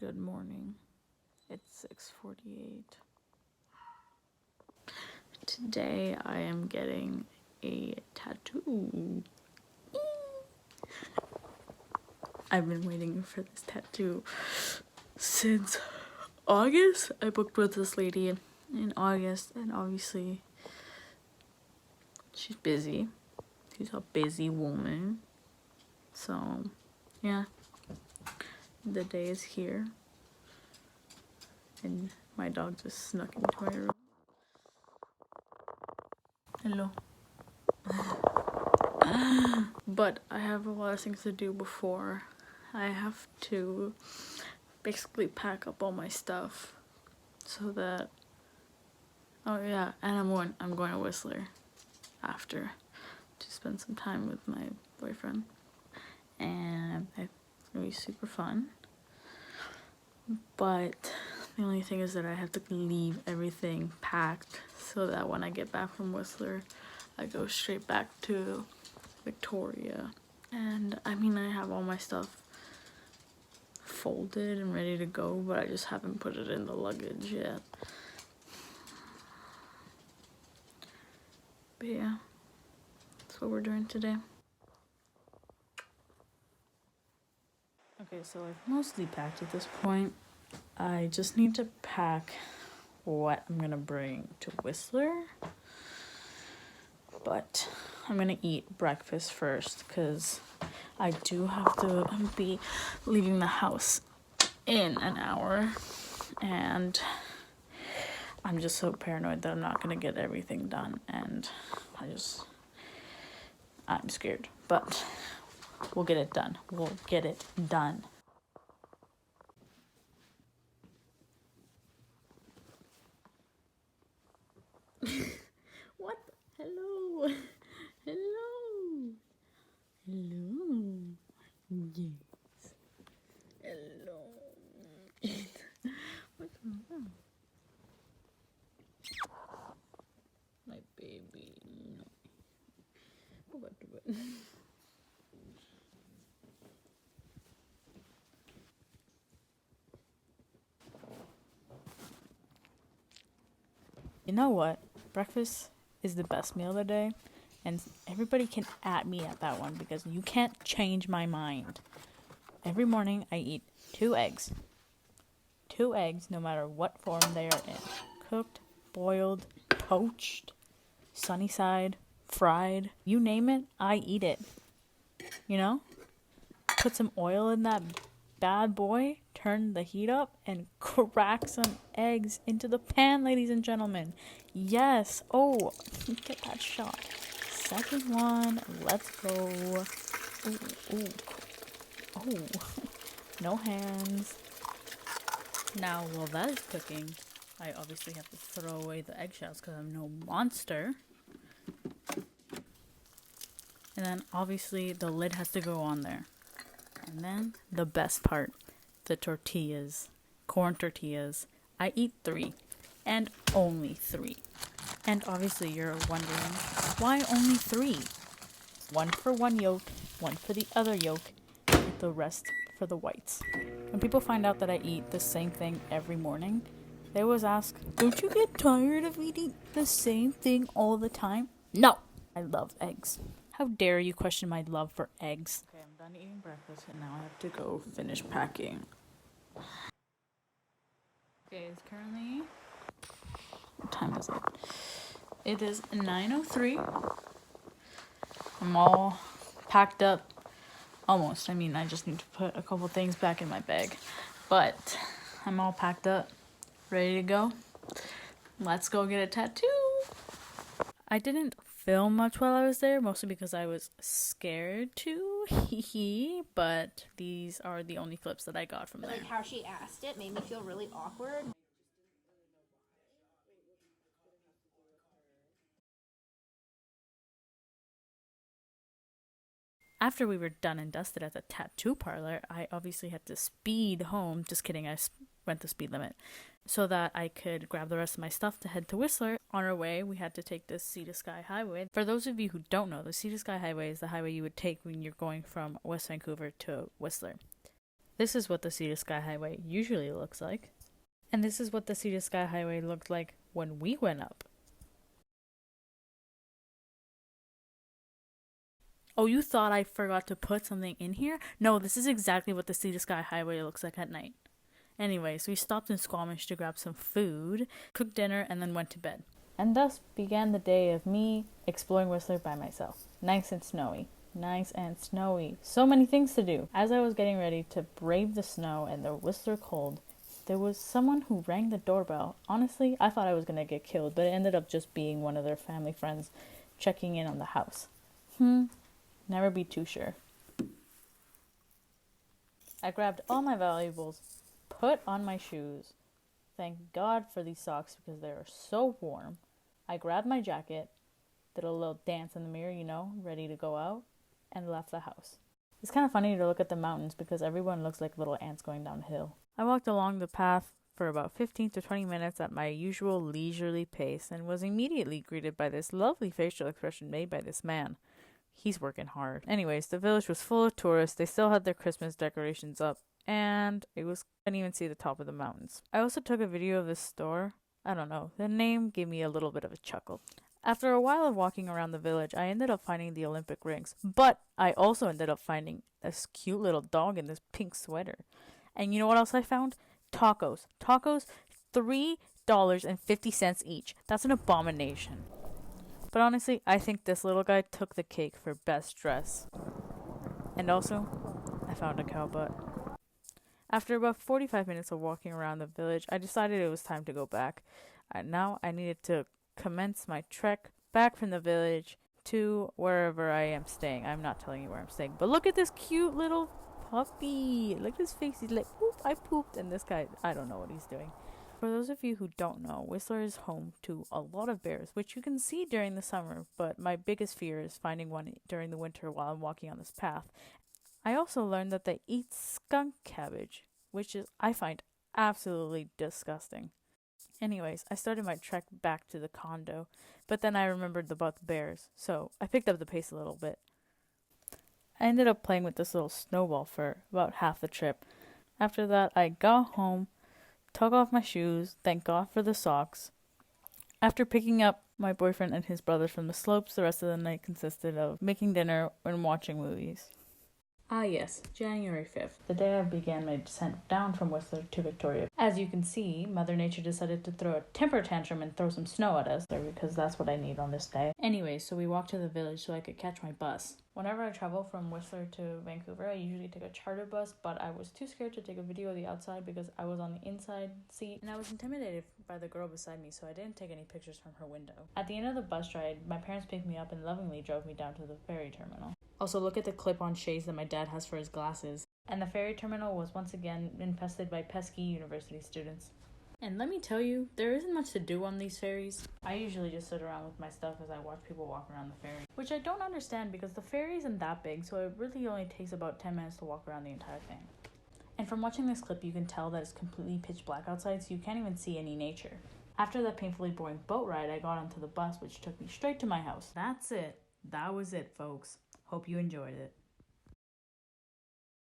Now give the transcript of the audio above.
Good morning. It's 6:48. Today I am getting a tattoo. I've been waiting for this tattoo since August. I booked with this lady in August, and obviously she's busy. She's a busy woman. So, yeah, the day is here. And my dog just snuck into my room. Hello. But I have a lot of things to do before. I have to basically pack up all my stuff so that, oh yeah, and I'm going to Whistler after to spend some time with my boyfriend, and it's gonna be super fun. But the only thing is that I have to leave everything packed so that when I get back from Whistler, I go straight back to Victoria. And I mean, I have all my stuff folded and ready to go, but I just haven't put it in the luggage yet. But yeah, that's what we're doing today. Okay, so I've mostly packed at this point. I just need to pack what I'm gonna bring to Whistler. But I'm gonna eat breakfast first because I do have to be leaving the house in an hour, and I'm just so paranoid that I'm not gonna get everything done, and I'm scared, but we'll get it done. We'll get it done. What? Hello. Hello. Hello. Yes. Hello. What's wrong? My baby. No. Go back to bed. You know what? Breakfast is the best meal of the day, and everybody can at me at that one because you can't change my mind. Every morning I eat 2 eggs. 2 eggs, no matter what form they are in. Cooked, boiled, poached, sunny side, fried, you name it, I eat it. You know? Put some oil in that bad boy, turn the heat up, and crack some eggs into the pan, ladies and gentlemen. Yes. Oh, get that shot. Second one. Let's go. Ooh, ooh. Oh, no hands. Now, while that is cooking, I obviously have to throw away the eggshells because I'm no monster. And then, obviously, the lid has to go on there. And then, the best part, the tortillas. Corn tortillas. I eat 3. And only 3. And obviously, you're wondering, why only 3? 1 for one yolk, 1 for the other yolk, and the rest for the whites. When people find out that I eat the same thing every morning, they always ask, don't you get tired of eating the same thing all the time? No! I love eggs. How dare you question my love for eggs? Okay, I'm done eating breakfast and now I have to go finish packing. Okay, it's currently... What time is it? It is 9:03. I'm all packed up. Almost. I mean, I just need to put a couple things back in my bag. But I'm all packed up, ready to go. Let's go get a tattoo. I didn't film much while I was there, mostly because I was scared to. But these are the only clips that I got from there. Like how she asked it made me feel really awkward. After we were done and dusted at the tattoo parlor, I obviously had to speed home. Just kidding, I went the speed limit. So that I could grab the rest of my stuff to head to Whistler. On our way, we had to take the Sea to Sky Highway. For those of you who don't know, the Sea to Sky Highway is the highway you would take when you're going from West Vancouver to Whistler. This is what the Sea to Sky Highway usually looks like. And this is what the Sea to Sky Highway looked like when we went up. Oh, you thought I forgot to put something in here? No, this is exactly what the Sea to Sky Highway looks like at night. Anyways, we stopped in Squamish to grab some food, cooked dinner, and then went to bed. And thus began the day of me exploring Whistler by myself. Nice and snowy. Nice and snowy. So many things to do. As I was getting ready to brave the snow and the Whistler cold, there was someone who rang the doorbell. Honestly, I thought I was going to get killed, but it ended up just being one of their family friends checking in on the house. Never be too sure. I grabbed all my valuables, put on my shoes. Thank God for these socks because they are so warm. I grabbed my jacket, did a little dance in the mirror, ready to go out, and left the house. It's kind of funny to look at the mountains because everyone looks like little ants going down a hill. I walked along the path for about 15 to 20 minutes at my usual leisurely pace and was immediately greeted by this lovely facial expression made by this man. He's working hard. Anyways, the village was full of tourists. They still had their Christmas decorations up, and couldn't even see the top of the mountains. I also took a video of this store. I don't know, the name gave me a little bit of a chuckle. After a while of walking around the village, I ended up finding the Olympic rings, but I also ended up finding this cute little dog in this pink sweater. And you know what else I found? Tacos. Tacos, $3.50 each. That's an abomination. But honestly, I think this little guy took the cake for best dress. And also, I found a cow butt. After about 45 minutes of walking around the village, I decided it was time to go back. Now I needed to commence my trek back from the village to wherever I am staying. I'm not telling you where I'm staying, but look at this cute little puppy. Look at his face. He's like, oop, I pooped. And this guy, I don't know what he's doing. For those of you who don't know, Whistler is home to a lot of bears, which you can see during the summer, but my biggest fear is finding one during the winter while I'm walking on this path. I also learned that they eat skunk cabbage, which I find absolutely disgusting. Anyways, I started my trek back to the condo, but then I remembered about the bears, so I picked up the pace a little bit. I ended up playing with this little snowball for about half the trip. After that, I got home, took off my shoes, thank God for the socks. After picking up my boyfriend and his brothers from the slopes, the rest of the night consisted of making dinner and watching movies. Ah yes, January 5th, the day I began my descent down from Whistler to Victoria. As you can see, Mother Nature decided to throw a temper tantrum and throw some snow at us, because that's what I need on this day. Anyway, so we walked to the village so I could catch my bus. Whenever I travel from Whistler to Vancouver, I usually take a charter bus, but I was too scared to take a video of the outside because I was on the inside seat, and I was intimidated by the girl beside me, so I didn't take any pictures from her window. At the end of the bus ride, my parents picked me up and lovingly drove me down to the ferry terminal. Also, look at the clip-on shades that my dad has for his glasses. And the ferry terminal was once again infested by pesky university students. And let me tell you, there isn't much to do on these ferries. I usually just sit around with my stuff as I watch people walk around the ferry. Which I don't understand because the ferry isn't that big, so it really only takes about 10 minutes to walk around the entire thing. And from watching this clip, you can tell that it's completely pitch black outside, so you can't even see any nature. After that painfully boring boat ride, I got onto the bus, which took me straight to my house. That's it. That was it, folks. Hope you enjoyed it.